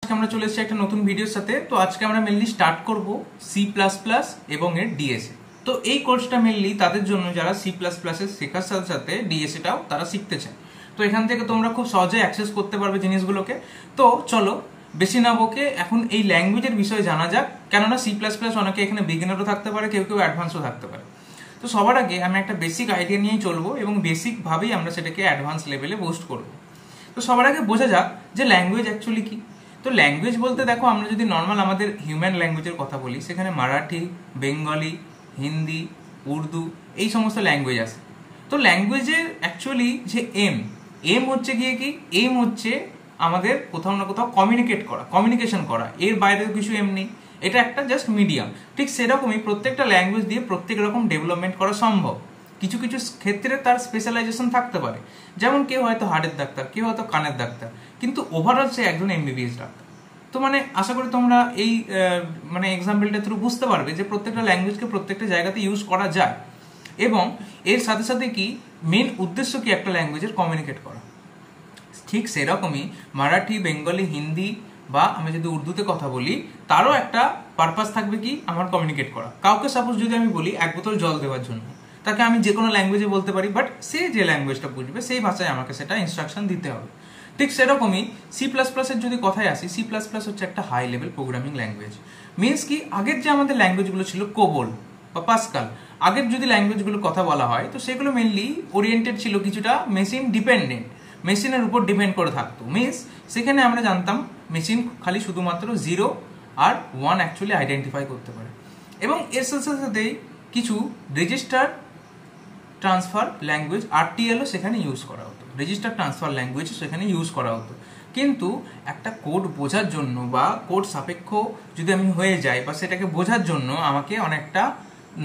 আজকে আমরা চলে এসেছি একটা নতুন ভিডিওর সাথে। তো আজকে আমরা মেনলি স্টার্ট করব সি প্লাস প্লাস এবং এর ডিএসএ। তো এই কোর্সটা মেনলি তাদের জন্য যারা সি প্লাস প্লাসের শেখার সাথে সাথে ডিএসএটাও তারা শিখতে চায়। তো এখান থেকে তোমরা খুব সহজে অ্যাক্সেস করতে পারবে জিনিসগুলোকে। তো চলো বেশি না বকে এখন এই ল্যাঙ্গুয়েজের বিষয়ে জানা যাক, কেননা সি প্লাস প্লাস অনেকে এখানে বিগিনারও থাকতে পারে, কেউ কেউ অ্যাডভান্সও থাকতে পারে। তো সবার আগে আমি একটা বেসিক আইডিয়া নিয়েই চলবো এবং বেসিকভাবেই আমরা সেটাকে অ্যাডভান্স লেভেলে বুস্ট করবো। তো সবার আগে বোঝা যাক যে ল্যাঙ্গুয়েজ অ্যাকচুয়ালি কি। তো ল্যাঙ্গুয়েজ বলতে দেখো, আমরা যদি নর্মাল আমাদের হিউম্যান ল্যাঙ্গুয়েজের কথা বলি, সেখানে মারাঠি, বেঙ্গলি, হিন্দি, উর্দু এই সমস্ত ল্যাঙ্গুয়েজ আছে। তো ল্যাঙ্গুয়েজের অ্যাকচুয়ালি যে এম হচ্ছে গিয়ে কি, এম হচ্ছে আমাদের কোথাও না কোথাও কমিউনিকেশন করা, এর বাইরে কিছু এম নেই। এটা একটা জাস্ট মিডিয়াম। ঠিক সেরকমই প্রত্যেকটা ল্যাঙ্গুয়েজ দিয়ে প্রত্যেক রকম ডেভেলপমেন্ট করা সম্ভব। কিছু কিছু ক্ষেত্রে তার স্পেশালাইজেশন থাকতে পারে, যেমন কেউ হয়তো হার্টের ডাক্তার, কেউ হয়তো কানের ডাক্তার, কিন্তু ওভারঅল সে একজন এমবিবিএস ডাক্তার। তো মানে আশা করি তোমরা এই মানে এক্সাম্পলটা থ্রু বুঝতে পারবে যে প্রত্যেকটা ল্যাঙ্গুয়েজকে প্রত্যেকটা জায়গাতে ইউজ করা যায়, এবং এর সাথে সাথে কি মেন উদ্দেশ্য কি একটা ল্যাঙ্গুয়েজের কমিউনিকেট করা। ঠিক সেরকমই মারাঠি, বেঙ্গলি, হিন্দি বা আমি যদি উর্দুতে কথা বলি, তারও একটা পারপাস থাকবে কি, আমার কমিউনিকেট করা। কাউকে সাপোজ যদি আমি বলি এক বোতল জল দেওয়ার জন্য, তাকে আমি যে কোনো ল্যাঙ্গুয়েজে বলতে পারি, বাট সে যে ল্যাঙ্গুয়েজটা বুঝবে সেই ভাষায় আমাকে সেটা ইনস্ট্রাকশন দিতে হবে। ঠিক সেরকমই সি প্লাস প্লাসের যদি কথায় আসি, সি প্লাস প্লাস হচ্ছে একটা high level programming language. Means কি, আগের যে আমাদের ল্যাঙ্গুয়েজগুলো ছিল কোবল বা পাস্কাল, আগের যদি ল্যাঙ্গুয়েজগুলোর কথা বলা হয়, তো সেগুলো মেনলি ওরিয়েন্টেড ছিল কিছুটা মেশিন ডিপেন্ডেন্ট, মেশিনের উপর ডিপেন্ড করে থাকতো। মিনস সেখানে আমরা জানতাম মেশিন খালি শুধুমাত্র 0 আর 1 অ্যাকচুয়ালি আইডেন্টিফাই করতে পারে, এবং এর সাথে সাথেই কিছু রেজিস্টার ট্রান্সফার ল্যাঙ্গুয়েজ RTL সেখানে ইউজ করা হতো, রেজিস্টার ট্রান্সফার ল্যাঙ্গুয়েজ সেখানে ইউজ করা হতো। কিন্তু একটা কোড বোঝার জন্য বা কোড সাপেক্ষ যদি আমি হয়ে যাই, বা সেটাকে বোঝার জন্য আমাকে অনেকটা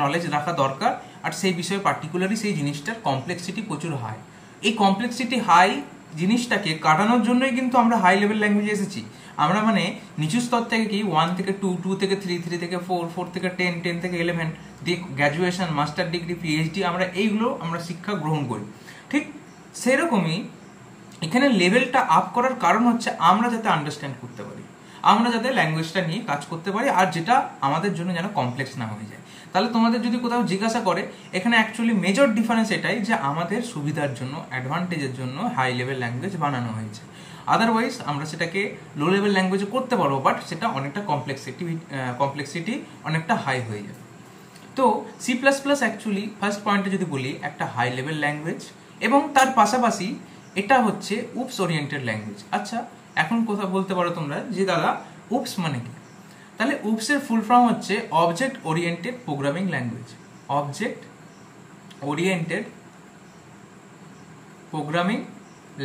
নলেজ রাখা দরকার, আর সেই বিষয়ে পার্টিকুলারলি সেই জিনিসটার কমপ্লেক্সিটি প্রচুর হাই। এই কমপ্লেক্সিটি হাই জিনিসটাকে কাটানোর জন্যই কিন্তু আমরা হাই লেভেল ল্যাঙ্গুয়েজে এসেছি। আমরা মানে নিচু স্তর থেকে কি 1 থেকে 2, 2 থেকে 3, 3 থেকে 4, 4 থেকে 10, 10 থেকে 11 দিয়ে গ্র্যাজুয়েশন, মাস্টার ডিগ্রি, PhD আমরা শিক্ষা গ্রহণ করি। ঠিক সেরকমই এখানে লেভেলটা আপ করার কারণ হচ্ছে আমরা যাতে আন্ডারস্ট্যান্ড করতে পারি, আমরা যাতে ল্যাঙ্গুয়েজটা নিয়ে কাজ করতে পারি, আর যেটা আমাদের জন্য যেন কমপ্লেক্স না হয়ে যায়। তাহলে তোমাদের যদি কোথাও জিজ্ঞাসা করে, এখানে অ্যাকচুয়ালি মেজর ডিফারেন্স এটাই যে আমাদের সুবিধার জন্য, অ্যাডভান্টেজের জন্য হাই লেভেল ল্যাঙ্গুয়েজ বানানো হয়েছে। আদারওয়াইজ আমরা সেটাকে লো লেভেল ল্যাঙ্গুয়েজে করতে পারবো, বাট সেটা অনেকটা কমপ্লেক্সিটি অনেকটা হাই হয়ে যাবে। তো C plus plus actually first পয়েন্টে যদি বলি, একটা হাই লেভেল ল্যাঙ্গুয়েজ, এবং তার পাশাপাশি এটা হচ্ছে উপস ওরিয়েন্টেড ল্যাঙ্গুয়েজ। আচ্ছা, এখন কথা বলতে পারো তোমরা যে দাদা উপস মানে কি? তাহলে উপসের ফুল ফর্ম হচ্ছে object oriented programming language. Object oriented programming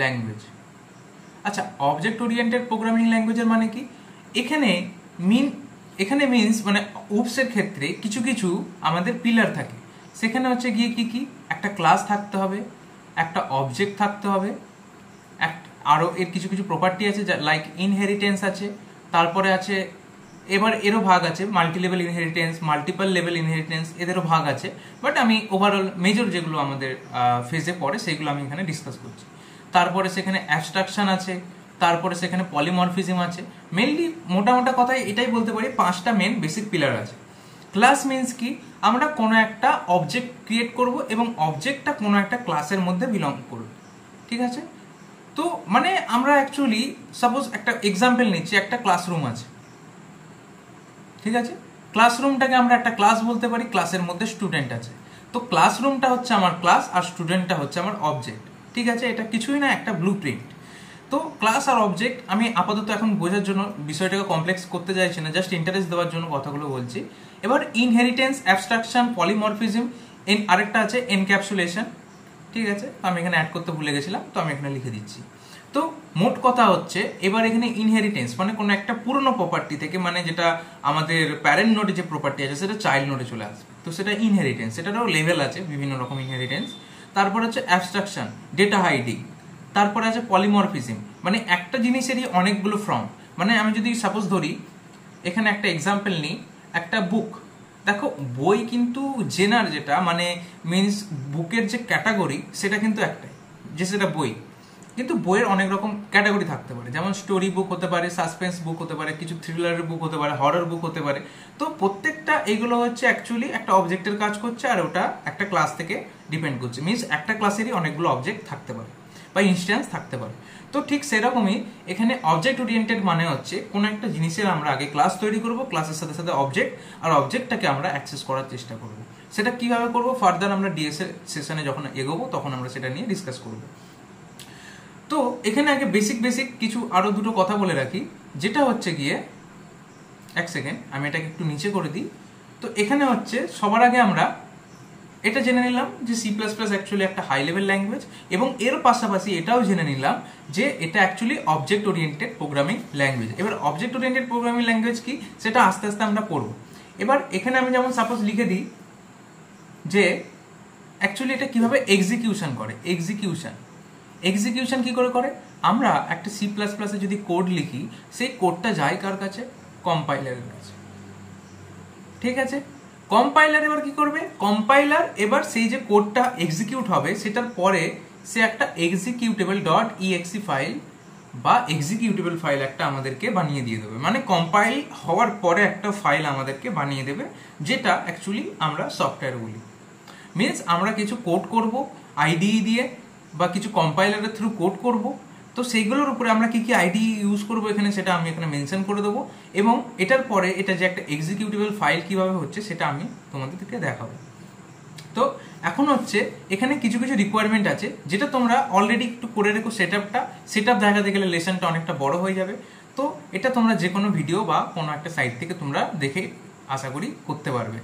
language. আচ্ছা, অবজেক্ট ওরিয়েন্টেড প্রোগ্রামিং ল্যাঙ্গুয়েজের মানে কি? এখানে মিনস মানে উপসের ক্ষেত্রে কিছু কিছু আমাদের পিলার থাকে। সেখানে হচ্ছে গিয়ে কি একটা ক্লাস থাকতে হবে, একটা অবজেক্ট থাকতে হবে, আরও এর কিছু কিছু প্রপার্টি আছে, লাইক ইনহেরিটেন্স আছে, তারপরে আছে এরও ভাগ আছে multi level inheritance, multiple level inheritance, এদেরও ভাগ আছে। বাট আমি ওভারঅল মেজর যেগুলো আমাদের ফেজে পড়ে সেগুলো আমি এখানে ডিসকাস করছি। তারপরে সেখানে অ্যাবস্ট্রাকশন আছে, তারপরে সেখানে পলিমরফিজম আছে। মেনলি মোটা কথায় এটাই বলতে পারি 5টা মেন বেসিক পিলার আছে। ক্লাস মিনস কি, আমরা কোনো একটা অবজেক্ট ক্রিয়েট করব এবং অবজেক্টটা কোনো একটা ক্লাসের মধ্যে বিলং করবে। ঠিক আছে? তো মানে আমরা অ্যাকচুয়ালি সাপোজ একটা এক্সাম্পল নিচ্ছি, একটা ক্লাসরুম আছে। ঠিক আছে, ক্লাসরুমটাকে আমরা একটা ক্লাস বলতে পারি, ক্লাসের মধ্যে স্টুডেন্ট আছে। তো ক্লাসরুমটা হচ্ছে আমার ক্লাস আর স্টুডেন্টটা হচ্ছে আমার অবজেক্ট। ঠিক আছে, এটা কিছুই না, একটা ব্লু প্রিন্ট। তো ক্লাস আর অবজেক্ট আমি আপাতত এখন বোঝার জন্য বিষয়টাকে কমপ্লেক্স করতে চাইছি না, জাস্ট ইন্টারেস্ট দেওয়ার জন্য কথাগুলো বলছি। এবার ইনহেরিটেন্স, অ্যাবস্ট্রাকশন, পলিমরফিজম, আরেকটা আছে এনক্যাপসুলেশন। ঠিক আছে, তো আমি এখানে অ্যাড করতে ভুলে গেছিলাম, তো আমি এখানে লিখে দিচ্ছি। তো মোট কথা হচ্ছে, এবার এখানে ইনহেরিটেন্স মানে কোনো একটা পুরনো প্রপার্টি থেকে, মানে যেটা আমাদের প্যারেন্ট নোডে যে প্রপার্টি আছে সেটা চাইল্ড নোডে চলে আসবে, তো সেটা ইনহেরিটেন্স। সেটারও লেভেল আছে, বিভিন্ন রকম ইনহেরিটেন্স। তারপর হচ্ছে অ্যাবস্ট্রাকশন, ডেটা হাইডিং। তারপরে আছে পলিমরফিজম, মানে একটা জিনিসেরই অনেকগুলো ফর্ম। মানে আমি যদি সাপোজ ধরি, এখানে একটা এক্সাম্পল নিই, একটা বুক। দেখো, বই কিন্তু জেনার যেটা মানে মিনস বুকের যে ক্যাটাগরি সেটা কিন্তু একটাই, যে সেটা বই। কিন্তু বইয়ের অনেক রকম ক্যাটাগরি থাকতে পারে, যেমন স্টোরি বুক হতে পারে, সাসপেন্স বুক হতে পারে, কিছু থ্রিলারের বুক হতে পারে, হরর বুক হতে পারে। তো প্রত্যেকটা এগুলো হচ্ছে অ্যাকচুয়ালি একটা অবজেক্টের কাজ করছে, আর ওটা একটা ক্লাস থেকে ডিপেন্ড করছে। মিনস একটা ক্লাসেরই অনেকগুলো অবজেক্ট থাকতে পারে বা ইনস্ট্যান্স থাকতে পারে। তো ঠিক সেরকমই এখানে অবজেক্ট ওরিয়েন্টেড মানে হচ্ছে কোনো একটা জিনিসের আমরা আগে ক্লাস তৈরি করব, ক্লাসের সাথে সাথে অবজেক্ট, আর অবজেক্টটাকে আমরা অ্যাক্সেস করার চেষ্টা করব। সেটা কিভাবে করব ফার্দার আমরা ডিএসএ সেশনে যখন এগোবো তখন আমরা সেটা নিয়ে ডিসকাস করব। তো এখানে আগে বেসিক কিছু আরো দুটো কথা বলে রাখি, যেটা হচ্ছে গিয়ে এক সেকেন্ড আমি এটাকে একটু নিচে করে দিই। তো এখানে হচ্ছে সবার আগে আমরা এটা জেনে নিলাম যে সি প্লাস প্লাস অ্যাকচুয়ালি একটা হাই লেভেল ল্যাঙ্গুয়েজ, এবং এর পাশাপাশি এটাও জেনে নিলাম যে এটা actually object oriented programming language. এবার অবজেক্ট ওরিয়েন্টেড প্রোগ্রামিং ল্যাঙ্গুয়েজ কি সেটা আস্তে আস্তে আমরা পড়বো। এবার এখানে আমি যেমন সাপোজ লিখে দিই যে অ্যাকচুয়ালি এটা কিভাবে এক্সিকিউশন করে। এক্সিকিউশন কি করে করে, আমরা একটা সি প্লাস প্লাসে যদি কোড লিখি, সেই কোডটা যায় কার কাছে, কম্পাইলারের কাছে। ঠিক আছে, কম্পাইলার এবার কি করবে, কম্পাইলার এবার সেই যে কোডটা এক্সিকিউট হবে সেটার পরে সে একটা এক্সিকিউটেবল ডট ইএক্সি ফাইল বা এক্সিকিউটেবল ফাইল একটা আমাদেরকে বানিয়ে দিয়ে দেবে। মানে কম্পাইল হওয়ার পরে একটা ফাইল আমাদেরকে বানিয়ে দেবে, যেটা অ্যাকচুয়ালি আমরা সফটওয়্যার বলি। মিনস আমরা কিছু কোড করব আইডিই দিয়ে বা কিছু কম্পাইলারের থ্রু কোড করব। তো সেইগুলোর উপরে আমরা কি কি আইডি ইউজ করবো এখানে সেটা আমি এখানে মেনশন করে দেবো, এবং এটার পরে এটা যে একটা এক্সিকিউটেবল ফাইল কিভাবে হচ্ছে সেটা আমি তোমাদেরকে দেখাবো। তো এখন হচ্ছে এখানে কিছু কিছু রিকোয়ারমেন্ট আছে যেটা তোমরা অলরেডি একটু করে রেখো। সেট আপ দেখাতে গেলে লেসনটা অনেকটা বড় হয়ে যাবে। তো এটা তোমরা যে কোনো ভিডিও বা কোনো একটা সাইট থেকে তোমরা দেখে আশা করি করতে পারবে।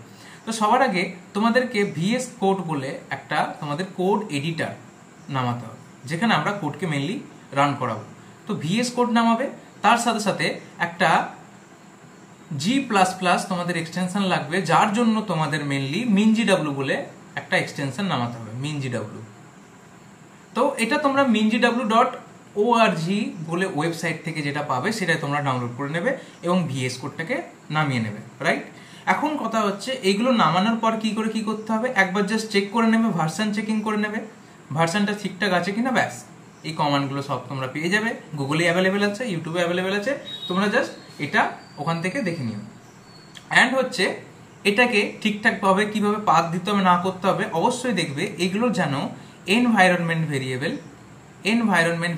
তো সবার আগে তোমাদেরকে ভিএস কোড বলে একটা তোমাদের কোড এডিটার নামাতে হবে, যেখানে আমরা কোডকে মেনলি রান করাবো। তো ভিএস কোড নামাবে, তার সাথে সাথে একটা G++ তোমাদের এক্সটেনশন লাগবে, যার জন্য তোমাদের মেনলি MinGW বলে একটা এক্সটেনশন নামাতে হবে, MinGW। তো এটা তোমরা MinGW.org বলে ওয়েবসাইট থেকে যেটা পাবে সেটাই তোমরা ডাউনলোড করে নেবে এবং ভিএস কোডটাকে নামিয়ে নেবে, রাইট। এখন কথা হচ্ছে এইগুলো নামানোর পর কি করতে হবে, একবার জাস্ট চেক করে নেবে, ভার্সন চেকিং করে নেবে, ভার্সনটা ঠিকঠাক আছে কিনা, ব্যাস। এই কমান্ডগুলো সব তোমরা পেয়ে যাবে, গুগলে অ্যাভেলেবেল আছে, ইউটিউবে অ্যাভেলেবেল আছে, তোমরা জাস্ট এটা ওখান থেকে দেখে নিও। অ্যান্ড হচ্ছে এটাকে ঠিকঠাকভাবে কিভাবে পাথ দিতে হবে না করতে হবে অবশ্যই দেখবে। এগুলো যেন এনভায়রনমেন্ট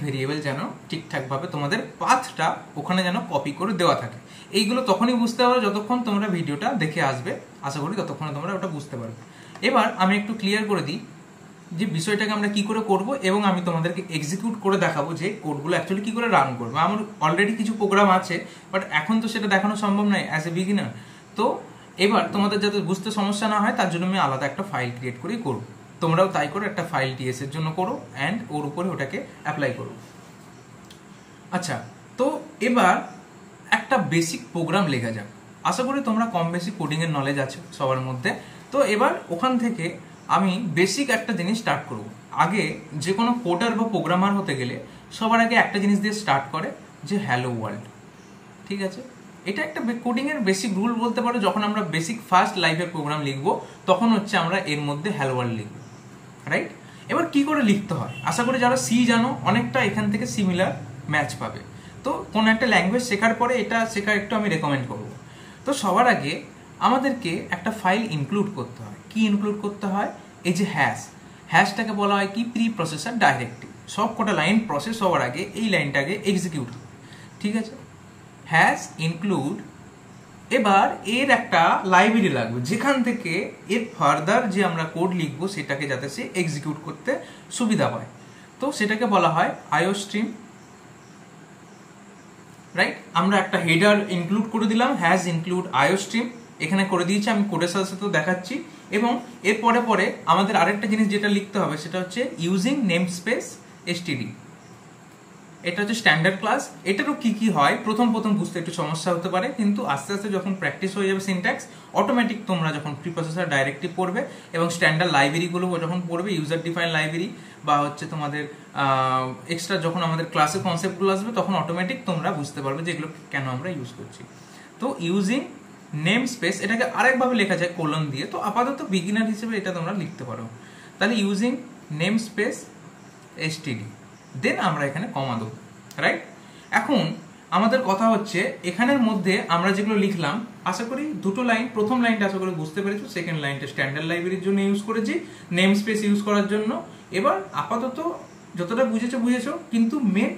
ভেরিয়েবল যেন ঠিকঠাকভাবে তোমাদের পাথটা ওখানে যেন কপি করে দেওয়া থাকে। এইগুলো তখনই বুঝতে পারবে যতক্ষণ তোমরা ভিডিওটা দেখে আসবে, আশা করি ততক্ষণে তোমরা ওটা বুঝতে পারবে। এবার আমি একটু ক্লিয়ার করে দিই যে বিষয়টাকে আমরা কি করে করব, এবং আমি তোমাদেরকে এক্সিকিউট করে দেখাবো যে কোডগুলো অ্যাকচুয়ালি কি করে রান করবো। আমার অলরেডি কিছু প্রোগ্রাম আছে, বাট এখন তো সেটা দেখানো সম্ভব নয় অ্যাজ এ বিগিনার। তো এবার তোমাদের যাতে বুঝতে সমস্যা না হয় তার জন্য আমি আলাদা একটা ফাইল ক্রিয়েট করেই করবো। তোমরাও তাই করো, একটা ফাইল টিএস এর জন্য করো অ্যান্ড ওর উপরে ওটাকে অ্যাপ্লাই করো। আচ্ছা, তো এবার একটা বেসিক প্রোগ্রাম লেখা যাক। আশা করি তোমরা কম বেশি কোডিং এর নলেজ আছে সবার মধ্যে। তো এবার ওখান থেকে আমি বেসিক একটা জিনিস স্টার্ট করব। আগে যে কোনো কোডার বা প্রোগ্রামার হতে গেলে সবার আগে একটা জিনিস দিয়ে স্টার্ট করে, যে হ্যালো ওয়ার্ল্ড। ঠিক আছে, এটা একটা কোডিং এর বেসিক রুল বলতে পারো। যখন আমরা বেসিক ফার্স্ট লাইফের প্রোগ্রাম লিখবো তখন হচ্ছে আমরা এর মধ্যে হ্যালো ওয়ার্ল্ড লিখবো, রাইট। এবার কি করে লিখতে হয়, আশা করি যারা সি জানো অনেকটা এখান থেকে সিমিলার ম্যাচ পাবে। তো কোনো একটা ল্যাঙ্গুয়েজ শেখার পরে এটা শেখা একটু আমি রেকমেন্ড করবো। তো সবার আগে আমাদেরকে একটা ফাইল ইনক্লুড করতে হয়। কি ইনক্লুড করতে হয়, এই যে হ্যাশটাকে বলা হয় কি প্রি প্রসেসর ডাইরেক্টিভ। সব কটা লাইন প্রসেস হওয়ার আগে এই লাইনটাকে এক্সিকিউট হবে, ঠিক আছে। হ্যাশ ইনক্লুড, এবার এর একটা লাইব্রেরি লাগবে যেখান থেকে এর ফার্দার যে আমরা কোড লিখবো সেটাকে যাতে সে এক্সিকিউট করতে সুবিধা পায়। তো সেটাকে বলা হয় আইওস্ট্রিম, রাইট। আমরা একটা হেডার ইনক্লুড করে দিলাম, হ্যাজ ইনক্লুড আইওস্ট্রিম এখানে করে দিয়েছি, আমি কোডের সাথে সাথে দেখাচ্ছি। এবং এর পরে আমাদের আরেকটা জিনিস যেটা লিখতে হবে সেটা হচ্ছে ইউজিং নেম স্পেস এসটিডি। এটা হচ্ছে স্ট্যান্ডার্ড ক্লাস। এটারও কি হয় প্রথম বুঝতে একটু সমস্যা হতে পারে, কিন্তু আস্তে আস্তে যখন প্র্যাকটিস হয়ে যাবে সিনট্যাক্স, অটোমেটিক তোমরা যখন প্রি প্রসেসর ডাইরেক্টিভ পড়বে এবং স্ট্যান্ডার্ড লাইব্রেরিগুলো যখন পড়বে, ইউজার ডিফাইন লাইব্রেরি বা হচ্ছে তোমাদের এক্সট্রা যখন আমাদের ক্লাসের কনসেপ্টগুলো আসবে তখন অটোমেটিক তোমরা বুঝতে পারবে যে এগুলো কেন আমরা ইউজ করছি। তো ইউজিং নেম স্পেস, এটাকে আরেকভাবে লেখা যায় কোলন দিয়ে। তো আপাতত বিগিনার হিসেবে এটা তোমরা লিখতে পারো। তাহলে ইউজিং নেম স্পেস এসটিডি, দেন আমরা এখানে কমা দেবো, রাইট? এখন আমাদের কথা হচ্ছে এখানের মধ্যে আমরা যেগুলো লিখলাম, আশা করি দুটো লাইন, প্রথম লাইনটা আশা করি বুঝতে পেরেছো, সেকেন্ড লাইনটা স্ট্যান্ডার্ড লাইব্রেরির জন্য ইউজ করেছি, নেম স্পেস ইউজ করার জন্য। এবার আপাতত যতটা বুঝেছো, কিন্তু মেন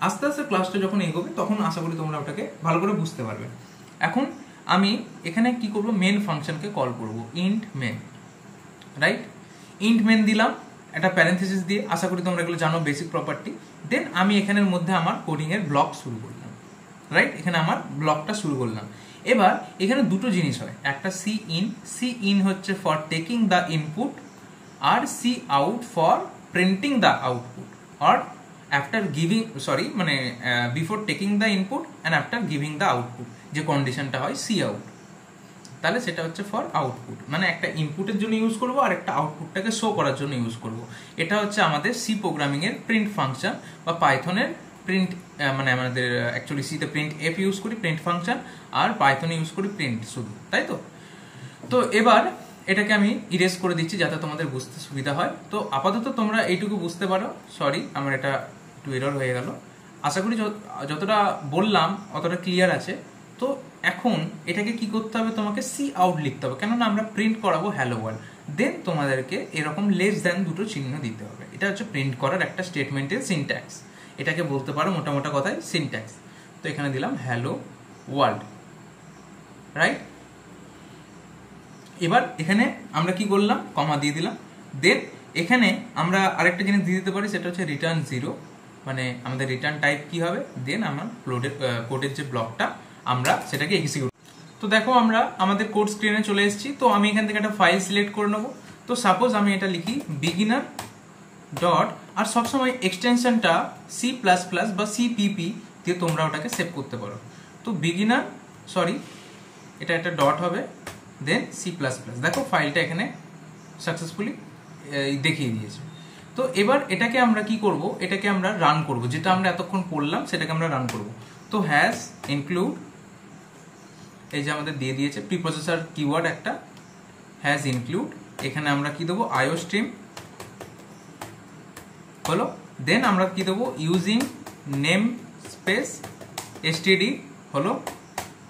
আস্তে আস্তে ক্লাসটা যখন এগোবে তখন আশা করি তোমরা ওটাকে ভালো করে বুঝতে পারবে। এখন আমি এখানে কি করব, মেন ফাংশনকে কল করব, int main, right? Int main দিলাম একটা প্যারেন্থেসিস দিয়ে, আশা করি তোমরা এগুলো জানো বেসিক প্রপার্টি। দেন আমি এখানের মধ্যে আমার কোডিং এর ব্লক শুরু করলাম, রাইট? এখানে আমার ব্লকটা শুরু করলাম। এবার এখানে দুটো জিনিস হয়, একটা সি ইন হচ্ছে ফর টেকিং দ্য ইনপুট, আর cout for printing the output, আর after giving before taking the input and after giving the output যে কন্ডিশনটা হয় সি আউট, তাহলে সেটা হচ্ছে ফর আউটপুট, মানে একটা ইনপুটের জন্য ইউজ করবো আর একটা আউটপুটটাকে শো করার জন্য ইউজ করব। এটা হচ্ছে আমাদের সি প্রোগ্রামিং এর প্রিন্ট ফাংশন, বা পাইথনের প্রিন্ট, মানে আমাদের অ্যাকচুয়ালি সিতে প্রিন্ট এফ ইউজ করি প্রিন্ট ফাংশন, আর পাইথনে ইউজ করি প্রিন্ট শুধু, তাই তো? তো এবার এটাকে আমি ইরেজ করে দিচ্ছি যাতে তোমাদের বুঝতে সুবিধা হয়। তো আপাতত তোমরা এইটুকু বুঝতে পারো। সরি, আমার এটা একটু এরর হয়ে গেল। আশা করি যতটা বললাম অতটা ক্লিয়ার আছে। তো এখন এটাকে কি করতে হবে, তোমাকে সি আউট লিখতে হবে, কেননা আমরা প্রিন্ট করাবো হ্যালো ওয়ার্ল্ড। দেন তোমাদেরকে এরকম লেস দ্যান দুটো চিহ্ন দিতে হবে। এটা হচ্ছে প্রিন্ট করার একটা স্টেটমেন্টের সিনট্যাক্স, এটাকে বলতে পারো মোটামোটা কথায় সিনট্যাক্স। তো এখানে দিলাম হ্যালো ওয়ার্ল্ড, রাইট? এবার এখানে আমরা কি করলাম, কমা দিয়ে দিলাম। দেন এখানে আমরা আরেকটা জিনিস দিয়ে দিতে পারি, সেটা হচ্ছে রিটার্ন 0, মানে আমাদের রিটার্ন টাইপ কি হবে। দেন আমার কোডের যে ব্লকটা আমরা সেটাকে এক্সিকিউট। তো দেখো আমরা আমাদের কোড স্ক্রিনে চলে এসেছি। তো আমি এখান থেকে একটা ফাইল সিলেক্ট করে নেবো। তো সাপোজ আমি এটা লিখি বিগিনার ডট, আর সবসময় এক্সটেনশনটা C++ বা CPP দিয়ে তোমরা ওটাকে সেভ করতে পারো। তো বিগিনার, এটা একটা ডট হবে, দেন C++। দেখো ফাইলটা এখানে সাকসেসফুলি দেখিয়ে দিয়েছে। তো এবার এটাকে আমরা কি করব, এটাকে আমরা রান করব, যেটা আমরা এতক্ষণ পড়লাম সেটাকে আমরা রান করব। তো হ্যাশ ইনক্লুড, এই যে আমাদের দিয়ে দিয়েছে প্রিপ্রসেসর কিওয়ার্ড একটা, হ্যাজ ইনক্লুড, এখানে আমরা কি দেবো আইও স্ট্রিম হলো। দেন আমরা কি দেবো ইউজিং নেম স্পেস এসটিডি হলো।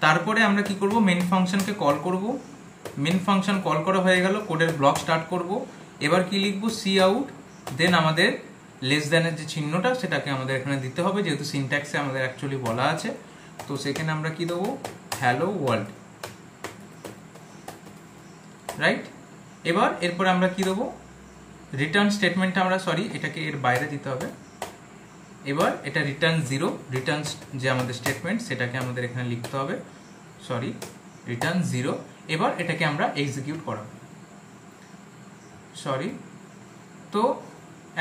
তারপরে আমরা কি করব, মেন ফাংশনকে কল করব। মেন ফাংশন কল করা হয়ে গেল, কোডের ব্লক স্টার্ট করব। এবার কি লিখবো, সি আউট। দেন আমাদের লেস দ্যানের যে চিহ্নটা সেটাকে আমাদের এখানে দিতে হবে, যেহেতু সিনট্যাক্সে আমাদের অ্যাকচুয়ালি বলা আছে। তো সেখানে আমরা কি দেবো, হ্যালো ওয়ার্ল্ড, রাইট? এবার এরপরে আমরা কি দেবো, রিটার্ন স্টেটমেন্টটা আমরা এটাকে এর বাইরে দিতে হবে। এবার এটা রিটার্ন 0, রিটার্ন যে আমাদের স্টেটমেন্ট সেটাকে আমাদের এখানে লিখতে হবে, রিটার্ন 0। এবার এটাকে আমরা এক্সিকিউট করাবো। তো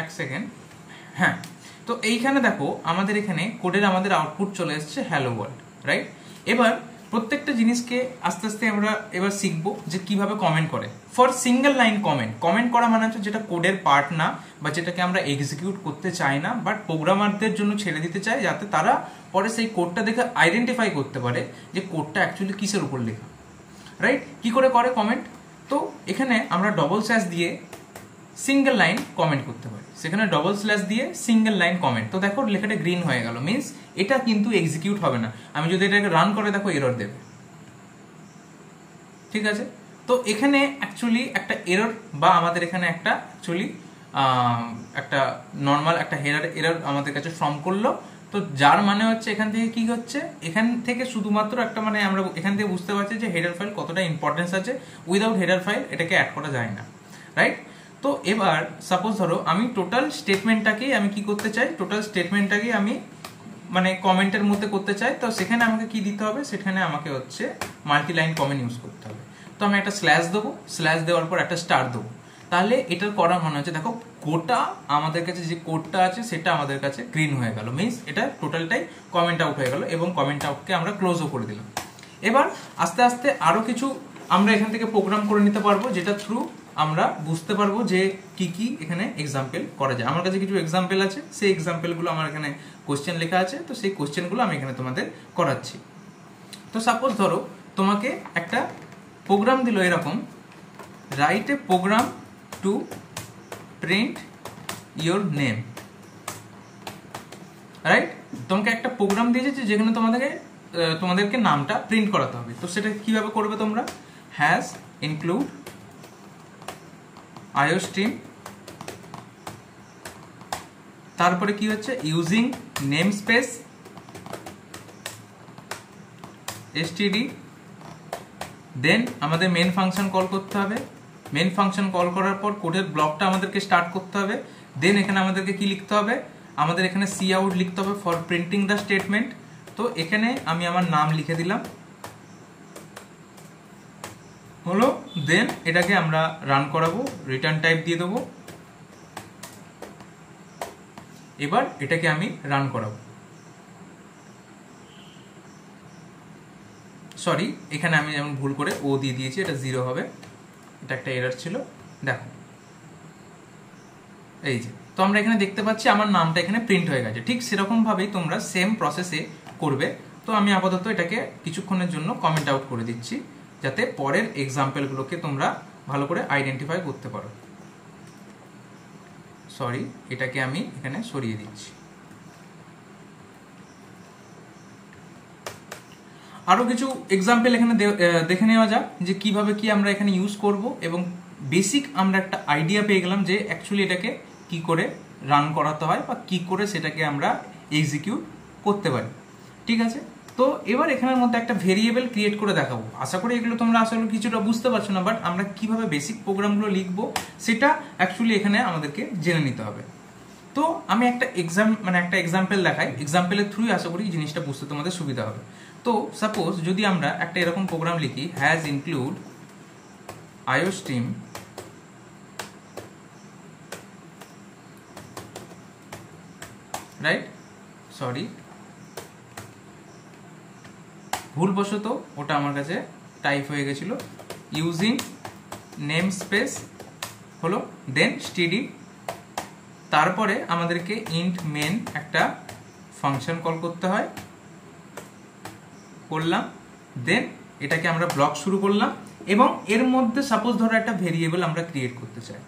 এক সেকেন্ড, হ্যাঁ। তো এইখানে দেখো আমাদের এখানে কোডের আমাদের আউটপুট চলে এসছে হ্যালো ওয়ার্ল্ড, রাইট? এবার প্রত্যেকটা জিনিসকে আস্তে আস্তে আমরা এবার শিখবো যে কিভাবে কমেন্ট করে। ফর সিঙ্গেল লাইন কমেন্ট করা মানে হচ্ছে যেটা কোডের পার্ট না, বা যেটাকে আমরা এক্সিকিউট করতে চাই না, বাট প্রোগ্রামারদের জন্য ছেড়ে দিতে চাই, যাতে তারা পরে সেই কোডটা দেখে আইডেন্টিফাই করতে পারে যে কোডটা অ্যাকচুয়ালি কিসের উপর লেখা, রাইট? কি করে কমেন্ট? তো এখানে আমরা ডবল স্ল্যাশ দিয়ে সিঙ্গেল লাইন কমেন্ট করতে পারি, সেখানে ডবল স্ল্যাশ দিয়ে সিঙ্গেল লাইন কমেন্ট। তো দেখো লেখাটা গ্রিন হয়ে গেল, মিনস এটা কিন্তু এক্সিকিউট হবে না। আমি যদি এটাকে রান করে দেখো এরর দেবে, ঠিক আছে? তো এখানে অ্যাকচুয়ালি একটা এরর, বা আমাদের এখানে একটা অ্যাকচুয়ালি একটা নর্মাল একটা এরর আমাদের কাছে ফর্ম করলো। তো যার মানে হচ্ছে এখান থেকে কি হচ্ছে, এখান থেকে শুধুমাত্র একটা মানে আমরা এখান থেকে বুঝতে পারছি যে হেডার ফাইল কতটা ইম্পর্টেন্স আছে। উইদাউট হেডার ফাইল এটাকে অ্যাড করা যায় না, রাইট? তো এবার সাপোজ ধরো আমি টোটাল স্টেটমেন্টটাকেই আমি কি করতে চাই, টোটাল স্টেটমেন্টটাকেই আমি মানে কমেন্টের মধ্যে করতে চাই। তো সেখানে আমাকে কি দিতে হবে, সেখানে আমাকে হচ্ছে মাল্টি লাইন কমেন্ট ইউজ করতে হবে। তো আমি একটা স্ল্যাশ দেবো, স্ল্যাশ দেওয়ার পর একটা স্টার দেবো। তাহলে এটার করার মনে হচ্ছে দেখো কোডটা আমাদের কাছে যে কোডটা আছে সেটা আমাদের কাছে গ্রিন হয়ে গেল, মিনস এটা টোটালটাই কমেন্ট আউট হয়ে গেল, এবং কমেন্ট আউটকে আমরা ক্লোজও করে দিলাম। এবার আস্তে আস্তে আরো কিছু আমরা এখান থেকে প্রোগ্রাম করে নিতে পারবো, যেটা থ্রু আমরা বুঝতে পারবো যে কি কি এখানে এক্সাম্পল করা যায়। আমার কাছে কিছু এক্সাম্পল আছে, সেই এক্সাম্পলগুলো আমার এখানে কোশ্চেন লেখা আছে, তো সেই কোশ্চেনগুলো আমি এখানে তোমাদের করাচ্ছি। তো সাপোজ ধরো তোমাকে একটা প্রোগ্রাম দিল এরকম, write a program to print your name, right? তোমাকে একটা প্রোগ্রাম দিয়েছে যেখানে তোমাদেরকে নামটা প্রিন্ট করাতে হবে। তো সেটা কিভাবে করবে তোমরা? হ্যাজ ইনক্লুড iostream, তারপরে কি হচ্ছে ইউজিং নেম স্পেস std, দেন আমাদের মেন ফাংশন কল করতে হবে। মেন ফাংশন কল করার পর কোডের ব্লকটা আমাদেরকে স্টার্ট করতে হবে। দেন এখানে আমাদেরকে কি লিখতে হবে? আমাদের এখানে সি আউট লিখতে হবে ফর প্রিন্টিং দ্য স্টেটমেন্ট। তো এখানে আমি আমার নাম লিখে দিলাম, হলো। দেন এটাকে আমরা রান করাবো, রিটার্ন টাইপ দিয়ে দেবো। এবার এটাকে আমি রান করাবো। সরি, এখানে আমি যেমন ভুল করে ও দিয়ে দিয়েছি, এটা 0 হবে, এটা একটা এরর ছিল। দেখো এই যে, তো আমরা এখানে দেখতে পাচ্ছি আমার নামটা এখানে প্রিন্ট হয়ে গেছে। ঠিক সেরকম ভাবেই তোমরা সেম প্রসেসে করবে। তো আমি আপাতত এটাকে কিছুক্ষণের জন্য কমেন্ট আউট করে দিচ্ছি, যাতে পরের এক্সাম্পলগুলোকে তোমরা ভালো করে আইডেন্টিফাই করতে পারো। সরি, এটাকে আমি এখানে সরিয়ে দিচ্ছি। আরো কিছু এক্সাম্পল এখানে দেখে নেওয়া যাক যে কিভাবে কি আমরা এখানে ইউজ করব, এবং বেসিক আমরা একটা আইডিয়া পেয়ে গেলাম যে অ্যাকচুয়ালি এটাকে কি করে রান করাতে হয় বা কি করে সেটাকে আমরা এক্সিকিউট করতে পারি। ঠিক আছে, তো এবার এখানের মধ্যে একটা ভেরিয়েবল ক্রিয়েট করে দেখাবো। আশা করি এগুলো তোমরা আসলে কিছুটা বুঝতে পারছো না, বাট আমরা কিভাবে বেসিক প্রোগ্রামগুলো লিখবো সেটা অ্যাকচুয়ালি এখানে আমাদেরকে জেনে নিতে হবে। তো আমি একটা এক্সাম্পল দেখাই, এক্সাম্পলের থ্রুই আশা করি জিনিসটা বুঝতে তোমাদের সুবিধা হবে। তো সাপোজ যদি আমরা একটা এরকম প্রোগ্রাম লিখি, has include iostream, right? Sorry, ভুলবশত ওটা আমার কাছে টাইপ হয়ে গেছিল। ইউজিং নেম স্পেস হলো, দেন std, তারপরে আমাদেরকে ইন্ট মেন একটা ফাংশন কল করতে হয়, করলাম। দেন এটাকে আমরা ব্লক শুরু করলাম, এবং এর মধ্যে সাপোজ ধরো একটা ভেরিয়েবল আমরা ক্রিয়েট করতে চাই।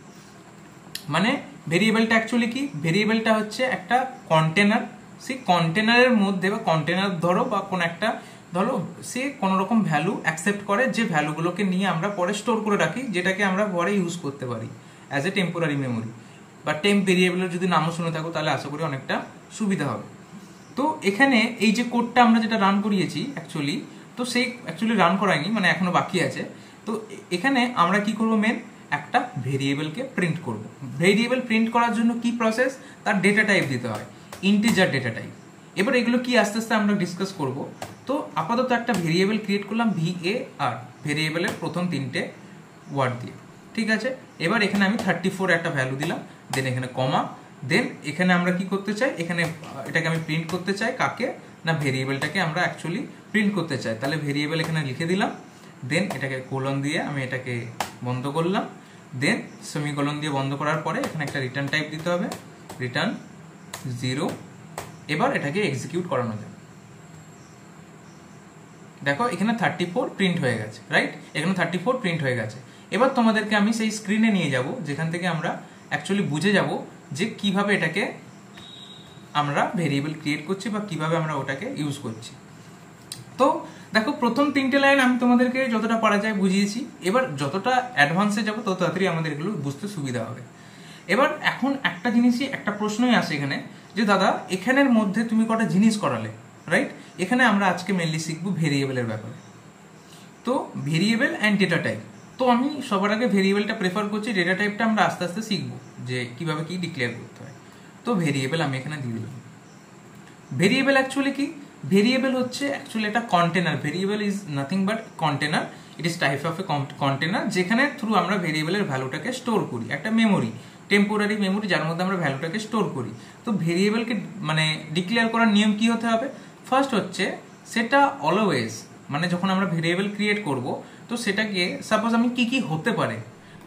মানে ভেরিয়েবলটা অ্যাকচুয়ালি কি? ভেরিয়েবলটা হচ্ছে একটা কন্টেনার। সেই কন্টেনারের মধ্যে বা কন্টেনার ধরো বা কোন একটা ধরো সে কোনো রকম ভ্যালু অ্যাকসেপ্ট করে, যে ভ্যালুগুলোকে নিয়ে আমরা পরে স্টোর করে রাখি, যেটাকে আমরা পরে ইউজ করতে পারি অ্যাজ এ টেম্পোরারি মেমোরি বা টেম্প ভেরিয়েবলের যদি নামও শুনে থাকো তাহলে আশা করি অনেকটা সুবিধা হবে। তো এখানে এই যে কোডটা আমরা যেটা রান করিয়েছি অ্যাকচুয়ালি, তো সেই অ্যাকচুয়ালি রান করায়নি, মানে এখনো বাকি আছে। তো এখানে আমরা কি করব? মেন একটা ভেরিয়েবলকে প্রিন্ট করব। ভেরিয়েবল প্রিন্ট করার জন্য কি প্রসেস? তার ডেটা টাইপ দিতে হয়, ইন্টিজার ডেটা টাইপ। এবার এগুলো কি আস্তে আস্তে আমরা ডিসকাস করব। তো আপাতত একটা ভেরিয়েবল ক্রিয়েট করলাম VAR, ভেরিয়েবলের প্রথম 3টে ওয়ার্ড দিয়ে। ঠিক আছে, এবার এখানে আমি 34 একটা ভ্যালু দিলাম, দেন এখানে কমা। দেন এখানে আমরা কি করতে চাই? এখানে এটাকে আমি প্রিন্ট করতে চাই, কাকে না? ভেরিয়েবলটাকে আমরা অ্যাকচুয়ালি প্রিন্ট করতে চাই। তাহলে ভেরিয়েবল এখানে লিখে দিলাম, দেন এটাকে কোলন দিয়ে আমি এটাকে বন্ধ করলাম। দেন সেমিকোলন দিয়ে বন্ধ করার পরে এখানে একটা রিটার্ন টাইপ দিতে হবে, রিটার্ন 0। এবার এটাকে এক্সিকিউট করানো যাবে। দেখো এখানে 34 প্রিন্ট হয়ে গেছে, রাইট? এখানে 34 প্রিন্ট হয়ে গেছে। এবার তোমাদেরকে আমি সেই স্ক্রিনে নিয়ে যাব, যেখান থেকে আমরা অ্যাকচুয়ালি বুঝে যাব যে কিভাবে এটাকে আমরা ভেরিয়েবল ক্রিয়েট করছি বা কিভাবে আমরা ওটাকে ইউজ করছি। তো দেখো প্রথম 3টে লাইন আমি তোমাদেরকে যতটা পারা যায় বুঝিয়েছি। এবার যতটা অ্যাডভান্সে যাবো তত তাড়াতাড়ি আমাদের এগুলো বুঝতে সুবিধা হবে। এবার এখন একটা জিনিসই, একটা প্রশ্নই আসে এখানে, যে দাদা এখানের মধ্যে তুমি কটা জিনিস করালে, রাইট? এখানে আমরা আজকে মেনলি শিখবো ভেরিয়েবলের ব্যাপারে। তো ভেরিয়েবল অ্যান্ড ডেটা টাইপ। তো আমি সবার আগে ভেরিয়েবলটা প্রেফার করছি, ডেটা টাইপটা আমরা আস্তে আস্তে শিখবো যে কিভাবে কি ডিক্লেয়ার করতে হয়। তো ভেরিয়েবল আমি এখানে দিয়ে দিলাম। ভেরিয়েবল অ্যাকচুয়ালি কি? ভেরিয়েবল হচ্ছে অ্যাকচুয়ালি একটা container. Variable is nothing but container. It is type of A container, যেখানে থ্রু আমরা ভেরিয়েবলের ভ্যালুটাকে স্টোর করি, একটা মেমোরি, টেম্পোরারি মেমোরি, যার মধ্যে আমরা ভ্যালুটাকে স্টোর করি। তো ভেরিয়েবলকে মানে ডিক্লেয়ার করার নিয়ম কি হতে হবে? ফার্স্ট হচ্ছে সেটা অলওয়েজ, মানে যখন আমরা ভেরিয়েবল ক্রিয়েট করব তো সেটাকে সাপোজ আমি কি কি হতে পারে,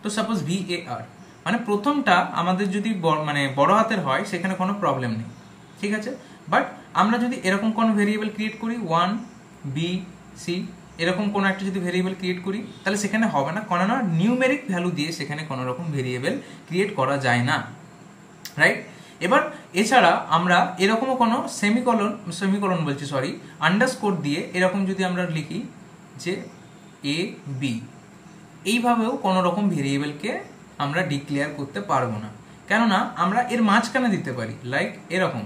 তো সাপোজ VAR, মানে প্রথমটা আমাদের যদি মানে বড় হাতের হয় সেখানে কোনো প্রবলেম নেই, ঠিক আছে। বাট আমরা যদি এরকম কোনো ভেরিয়েবল ক্রিয়েট করি 1 B C এরকম কোনো একটা যদি ভেরিয়েবল ক্রিয়েট করি, তাহলে সেখানে হবে না, কোনো না নিউমেরিক ভ্যালু দিয়ে সেখানে কোনো রকম ভেরিয়েবল ক্রিয়েট করা যায় না, রাইট? এবার এছাড়া আমরা এরকমও কোনো সেমিকলন বলছি সরি আন্ডারস্কোর দিয়ে এরকম যদি আমরা লিখি যে এ বি, এইভাবেও কোনো রকম ভেরিয়েবলকে আমরা ডিক্লেয়ার করতে পারবো না, কেননা আমরা এর মাঝখানে দিতে পারি, লাইক এরকম।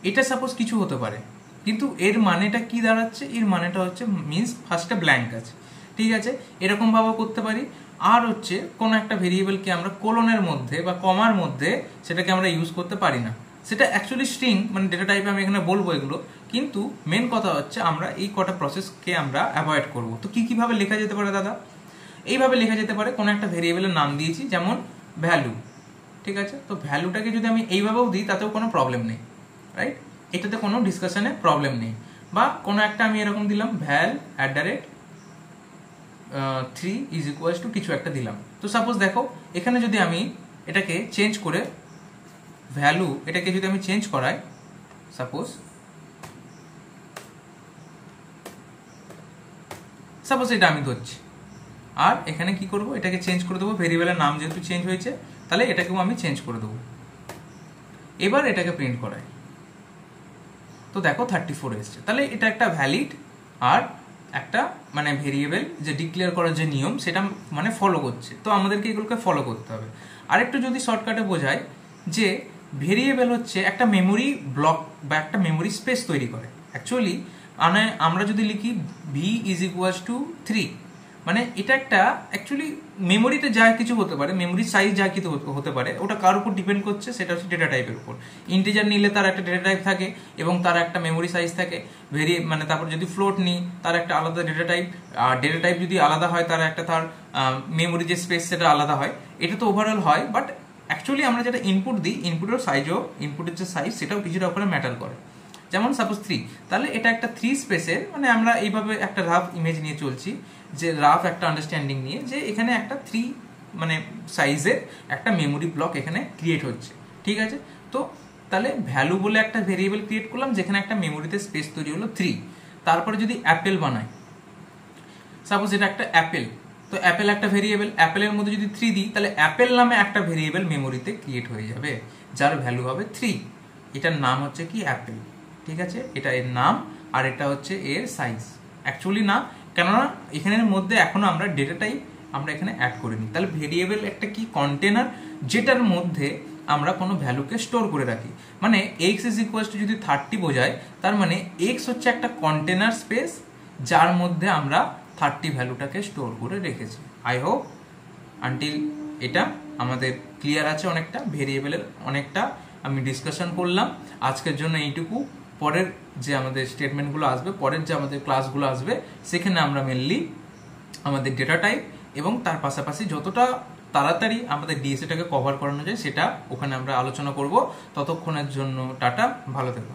এটা সাপোজ কিছু হতে পারে, কিন্তু এর মানেটা কি দাঁড়াচ্ছে, এর মানেটা হচ্ছে মিনস ফার্স্টে ব্ল্যাঙ্ক আছে, ঠিক আছে, এরকম ভাবেও করতে পারি। আর হচ্ছে কোনো একটা ভেরিয়েবলকে আমরা কোলনের মধ্যে বা কমার মধ্যে সেটাকে আমরা ইউজ করতে পারি না, সেটা অ্যাকচুয়ালি স্ট্রিং মানে ডেটা টাইপে আমি এখানে বলবো এগুলো, কিন্তু মেন কথা হচ্ছে আমরা এই কটা প্রসেসকে আমরা অ্যাভয়েড করব। তো কিভাবে লেখা যেতে পারে দাদা? এইভাবে লেখা যেতে পারে, কোনো একটা ভেরিয়েবলের নাম দিয়েছি যেমন ভ্যালু, ঠিক আছে, তো ভ্যালুটাকে যদি আমি এইভাবেও দিই তাতেও কোনো প্রবলেম নেই, রাইট, এটাতে কোনো ডিসকাশনে প্রবলেম নেই। বা কোনো একটা আমি এরকম দিলাম val@3 ইজ ইকুয়ালস টু কিছু একটা দিলাম। তো সাপোজ দেখো এখানে যদি আমি এটাকে চেঞ্জ করে ভ্যালু, এটাকে যদি আমি চেঞ্জ করাই, সাপোজ এটা আমি ধরছি, আর এখানে কি করব, এটাকে চেঞ্জ করে দেবো, ভেরিয়েবলের নাম যেহেতু চেঞ্জ হয়েছে তাহলে এটাকেও আমি চেঞ্জ করে দেবো। এবার এটাকে প্রিন্ট করাই, তো দেখো 34 এসছে, তাহলে এটা একটা ভ্যালিড আর একটা মানে ভেরিয়েবল যে ডিক্লেয়ার করার যে নিয়ম সেটা মানে ফলো করছে। তো আমাদেরকে এগুলোকে ফলো করতে হবে। আর একটু যদি শর্টকাটে বোঝায় যে ভেরিয়েবল হচ্ছে একটা মেমোরি ব্লক বা একটা মেমোরি স্পেস তৈরি করে। অ্যাকচুয়ালি মানে আমরা যদি লিখি ভি ইজ ইকুয়ালস টু 3, মানে এটা একটা অ্যাকচুয়ালি মেমোরিতে যা কিছু হতে পারে, মেমোরি সাইজ যা কিছু হতে পারে, ওটা কার উপর ডিপেন্ড করছে, সেটা হচ্ছে ডেটা টাইপের উপর। ইন্টিজার নিলে তার একটা ডেটা টাইপ থাকে এবং তার একটা মেমোরি সাইজ থাকে, মানে তারপর যদি ফ্লোট নিই তার একটা আলাদা ডেটা টাইপ, আর ডেটা টাইপ যদি আলাদা হয় তার একটা তার মেমোরি যে স্পেস সেটা আলাদা হয়। এটা তো ওভারঅল হয়, বাট অ্যাকচুয়ালি আমরা যেটা ইনপুট দিই, ইনপুটের সাইজও, ইনপুটের যে সাইজ সেটাও কিছুটা ওখানে ম্যাটার করে। যেমন সাপোজ 3, তাহলে এটা একটা 3 স্পেসের, মানে আমরা এইভাবে একটা রাফ ইমেজ নিয়ে চলছি, যে রাফ একটা আন্ডারস্ট্যান্ডিং নিয়ে যে এখানে একটা 3 মানে সাইজের একটা মেমোরি ব্লক এখানে ক্রিয়েট হচ্ছে, ঠিক আছে। তো তাহলে ভ্যালু বলে একটা ভেরিয়েবল ক্রিয়েট করলাম যেখানে একটা মেমোরিতে স্পেস তৈরি হলো 3। তারপরে যদি অ্যাপেল বানাই, সাপোজ এটা একটা অ্যাপেল, তো অ্যাপেল একটা ভেরিয়েবল, অ্যাপেলের মধ্যে যদি 3 দিই তাহলে অ্যাপেল নামে একটা ভেরিয়েবল মেমোরিতে ক্রিয়েট হয়ে যাবে যার ভ্যালু হবে 3। এটার নাম হচ্ছে কি অ্যাপেল, ঠিক আছে, এটা এর নাম আর এটা হচ্ছে এর সাইজ। অ্যাকচুয়ালি না, কেননা এখানের মধ্যে এখনো আমরা ডেটা টাইপ আমরা এখানে অ্যাড করিনি। তাহলে ভেরিয়েবল একটা কি কন্টেনার যেটার মধ্যে আমরা কোনো ভ্যালুকে স্টোর করে রাখি। মানে x ইজ ইকুয়ালস টু যদি 30 বোঝায়, তার মানে x হচ্ছে একটা কন্টেনার স্পেস যার মধ্যে আমরা 30 ভ্যালুটাকে স্টোর করে রেখেছি। আই হোপ আনটিল এটা আমাদের ক্লিয়ার আছে, অনেকটা ভেরিয়েবলের অনেকটা আমি ডিসকাশন করলাম। আজকের জন্য এইটুকু। পরের যে আমাদের স্টেটমেন্টগুলো আসবে, পরের যে আমাদের ক্লাসগুলো আসবে, সেখানে আমরা মেনলি আমাদের ডেটা টাইপ এবং তার পাশাপাশি যতটা তাড়াতাড়ি আমাদের ডিএসএটাকে কভার করানো যায় সেটা ওখানে আমরা আলোচনা করব। ততক্ষণের জন্য টাটা, ভালো থেকো।